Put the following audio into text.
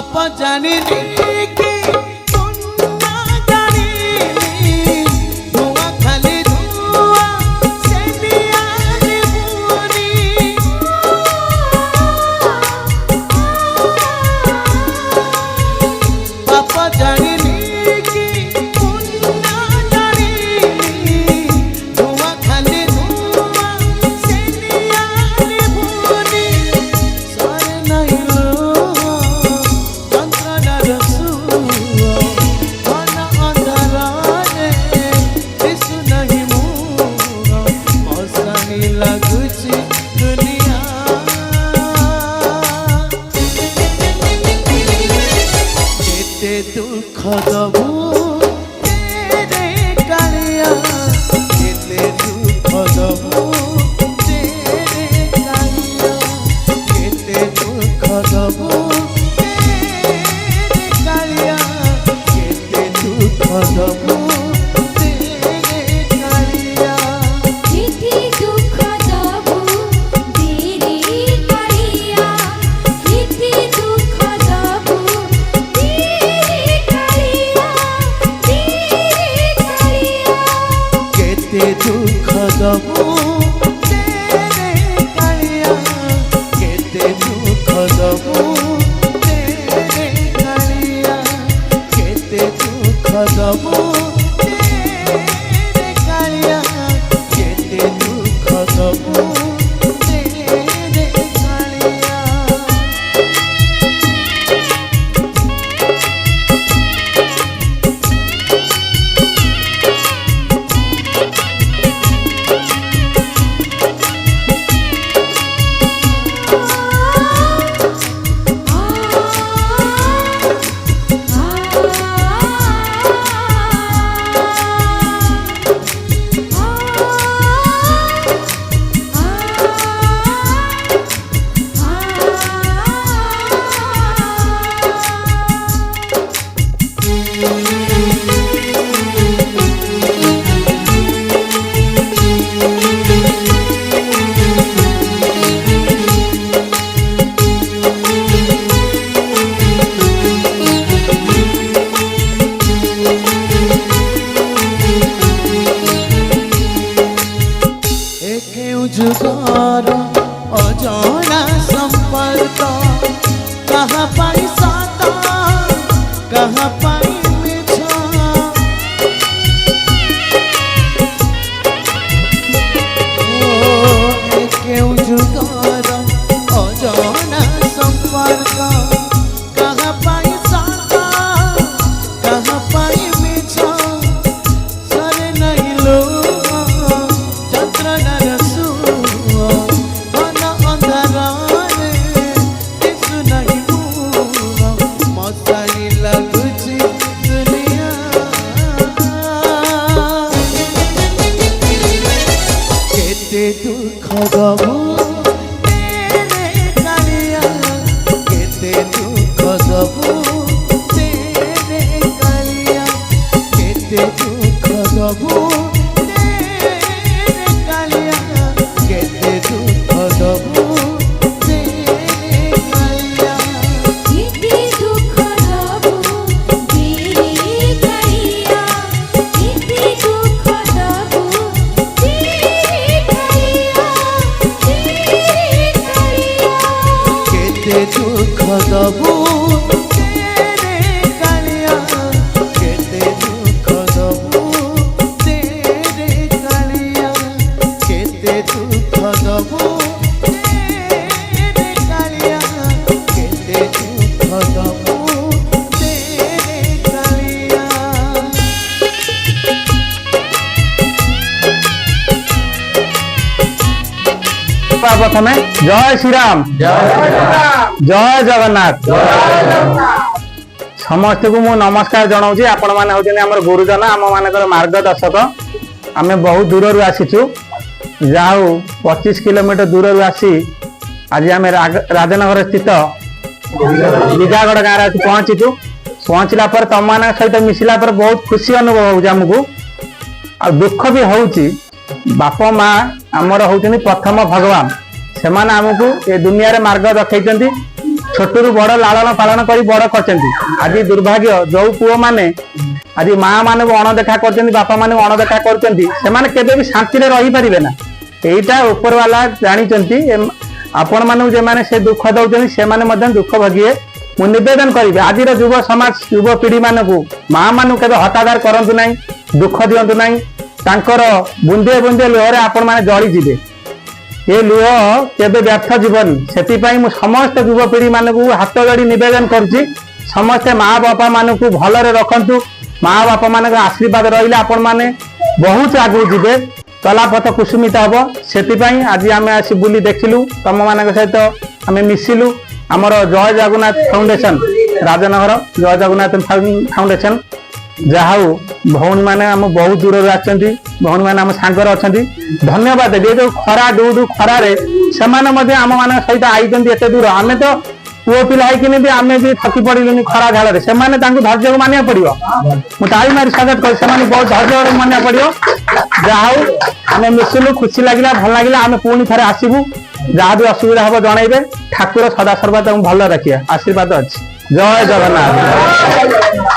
बापा जानी कि मुन्ना जानी धुआं खाली धुआं से दिया रे बुनी बापा जानी कि मुन्ना जानी धुआं खाली धुआं से दिया रे बुनी सारे नहीं दुख दबू तेरे कालिया केते दुख दबू तेरे कालिया केते दुख दबू तेरे कालिया केते दुख दबू तेरे कालिया केते दुख दबू तेरे कालिया केते दुख दबू केते दुख दबू तेरे कालिया केते दुख दबू तेरे कालिया केते दुख दबू तेरे कालिया केते दुख दबू तेरे कालिया जुगार अजाना संपर्क कहाँ पाई साता कहाँ पाई मिछा क्यों जुगार अजाना संपर्क कहाँ पाई साता कहाँ पाई मिछा सरे नहीं लो चंद्र दुख दबू तेरे कालिया केते दुख दबू तेरे कालिया केते दुख दबू तेरे कालिया केते दुख दबू तेरे कालिया केते दुख दबू तेरे कालिया केते दुख दबू दुख दबू तेरे कालिया केते दुख दबू तेरे कालिया केते दुख दबू तेरे कालिया केते दुख दबू तेरे कालिया प्रथमे जय श्री राम जय जगन्नाथ समस्त को मु नमस्कार जनाऊँ आपण मैंने होते आम गुरुजन आम मानकर मार्गदर्शक आम बहुत दूर आसीचु जाऊ 25 किलोमीटर दूर आसी आज आम राजनगर स्थित विजागढ़ गाँव में पहुंचीचु पहुंचला पर तुम मान सहित मिसला पर बहुत खुशी अनुभव होमको आ दुख भी होउची बाप माँ आमर होउचनी प्रथम भगवान से आमको ए दुनिया रे मार्ग देखते छोटू बड़ लालन पालन कर बड़ कर आज दुर्भाग्य जो पुओ मैंने आज माँ मैंने अणदेखा कर बापा मैंने अणदेखा कर शांति रही पारे ना यहीटा ऊपर वाला जानते आपण मान जो मैंने से दुख दौरान से दुख भोगिए मु नवेदन करी आज युव समाज युवपीढ़ी मानक माँ मान के हतादार करूँ ना दुख दिंतु ना बुंदे बुंदे लुहरे आपण मैंने जली जीवे ये लुह केबे व्यर्थ जीवन से समस्त युवपीढ़ी मानक हाथ जोड़ी नवेदन करुच्ची समस्ते माँ बापा मानक भलरे रखु माँ बापा मान आशीर्वाद रही आपण मैंने बहुत आगू जीवे चलापथ कुसुमित हम से आज आम आसी बुली देखिलु तुम मान सहित आम मिसिलु आमर जय जगन्नाथ फाउंडेशन राजनगर जय जगन्नाथ फाउंडेशन जहाँ भौणी मैंने आम बहुत दूर आछंती भौणी मैंने आम सांगर अच्छा धन्यवाद ये जो खरा डूडू खरारे से आम मान सहित आई एत दूर आम तो पुओ पिला भी आम भी थकी पड़िलुनि खरा झाड़े से धैर्य को मानिया पड़ो मुझे मारी स्वागत कर बहुत धैर्य मानिया पड़ो जहाँ आम मिसिलु खुशी लगे भल लगे आम पुणी थे आसबू जहाँ भी असुविधा हम जनइबे ठाकुर सदा सर्वदा भल रखिए आशीर्वाद अच्छी जय जगन्नाथ।